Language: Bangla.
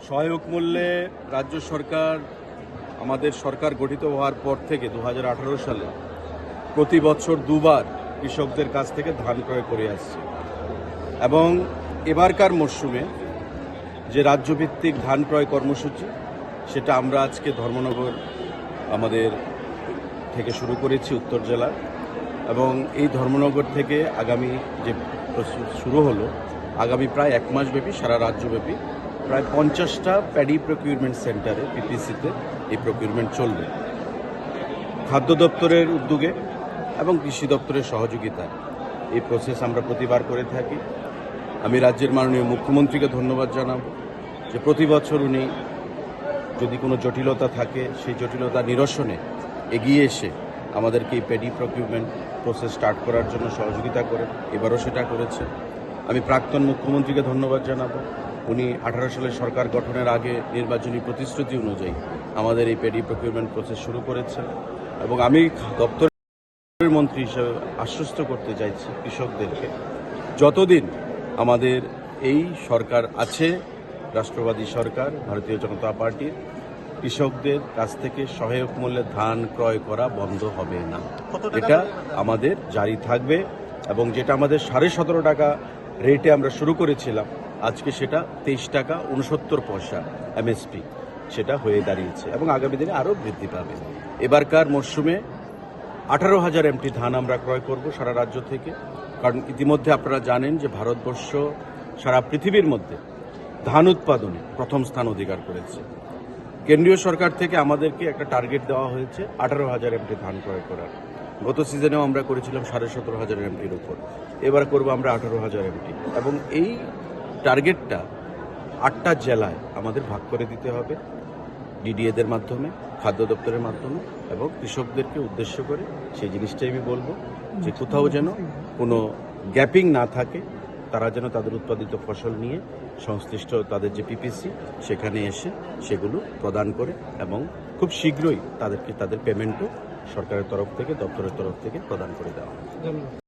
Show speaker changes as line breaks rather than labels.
সহায়ক মূল্যে রাজ্য সরকার আমাদের সরকার গঠিত হওয়ার পর থেকে 2018 সালে প্রতি বছর দুবার কৃষকদের কাছ থেকে ধান ক্রয় করে আসছে এবং এবারকার মরশুমে যে রাজ্যভিত্তিক ধান ক্রয় কর্মসূচি সেটা আমরা আজকে ধর্মনগর আমাদের থেকে শুরু করেছি উত্তর জেলার, এবং এই ধর্মনগর থেকে আগামী যে শুরু হলো আগামী প্রায় এক মাস ব্যাপী সারা রাজ্যব্যাপী প্রায় 50টা প্যাডি প্রকিউরমেন্ট সেন্টারে পিপিসিতে এই প্রকিউরমেন্ট চলবে। খাদ্য দপ্তরের উদ্যোগে এবং কৃষি দপ্তরের সহযোগিতায় এই প্রসেস আমরা প্রতিবার করে থাকি। আমি রাজ্যের মাননীয় মুখ্যমন্ত্রীকে ধন্যবাদ জানাবো যে প্রতি বছর উনি যদি কোনো জটিলতা থাকে সেই জটিলতা নিরসনে এগিয়ে এসে আমাদেরকে এই প্যাডি প্রকিউরমেন্ট প্রসেস স্টার্ট করার জন্য সহযোগিতা করেন। এবারও সেটা করেছে। আমি প্রাক্তন মুখ্যমন্ত্রীকে ধন্যবাদ জানাবো, উনি 18 সালের সরকার গঠনের আগে নির্বাচনী প্রতিশ্রুতি অনুযায়ী আমাদের এই প্যাডি প্রকিউরমেন্ট প্রসেস শুরু করেছেন। এবং আমি দপ্তরের মন্ত্রী হিসেবে আশ্বস্ত করতে চাইছি কৃষকদেরকে, যতদিন আমাদের এই সরকার আছে, রাষ্ট্রবাদী সরকার ভারতীয় জনতা পার্টির, কৃষকদের কাছ থেকে সহায়ক মূল্যে ধান ক্রয় করা বন্ধ হবে না। এটা আমাদের জারি থাকবে এবং যেটা আমাদের 17.5 টাকা রেটে আমরা শুরু করেছিলাম, আজকে সেটা 23 টাকা 69 পয়সা এমএসপি সেটা হয়ে দাঁড়িয়েছে এবং আগামী দিনে আরও বৃদ্ধি পাবে। এবারকার মরশুমে 18,000 এমটি ধান আমরা ক্রয় করব সারা রাজ্য থেকে, কারণ ইতিমধ্যে আপনারা জানেন যে ভারতবর্ষ সারা পৃথিবীর মধ্যে ধান উৎপাদনে প্রথম স্থান অধিকার করেছে। কেন্দ্রীয় সরকার থেকে আমাদেরকে একটা টার্গেট দেওয়া হয়েছে 18,000 এমটি ধান ক্রয় করার। গত সিজনেও আমরা করেছিলাম 17,500 এমটির উপর, এবার করবো আমরা 18,000 এমটি, এবং এই টার্গেটটা 8টা জেলায় আমাদের ভাগ করে দিতে হবে ডিডিএদের মাধ্যমে, খাদ্য দপ্তরের মাধ্যমে, এবং কৃষকদেরকে উদ্দেশ্য করে সেই জিনিসটাই আমি বলবো যে কোথাও যেন কোনো গ্যাপিং না থাকে, তারা যেন তাদের উৎপাদিত ফসল নিয়ে সংশ্লিষ্ট তাদের যে পিপিসি সেখানে এসে সেগুলো প্রদান করে এবং খুব শীঘ্রই তাদেরকে তাদের পেমেন্টও সরকারের তরফ থেকে, দপ্তরের তরফ থেকে প্রদান করে দেওয়া হয়।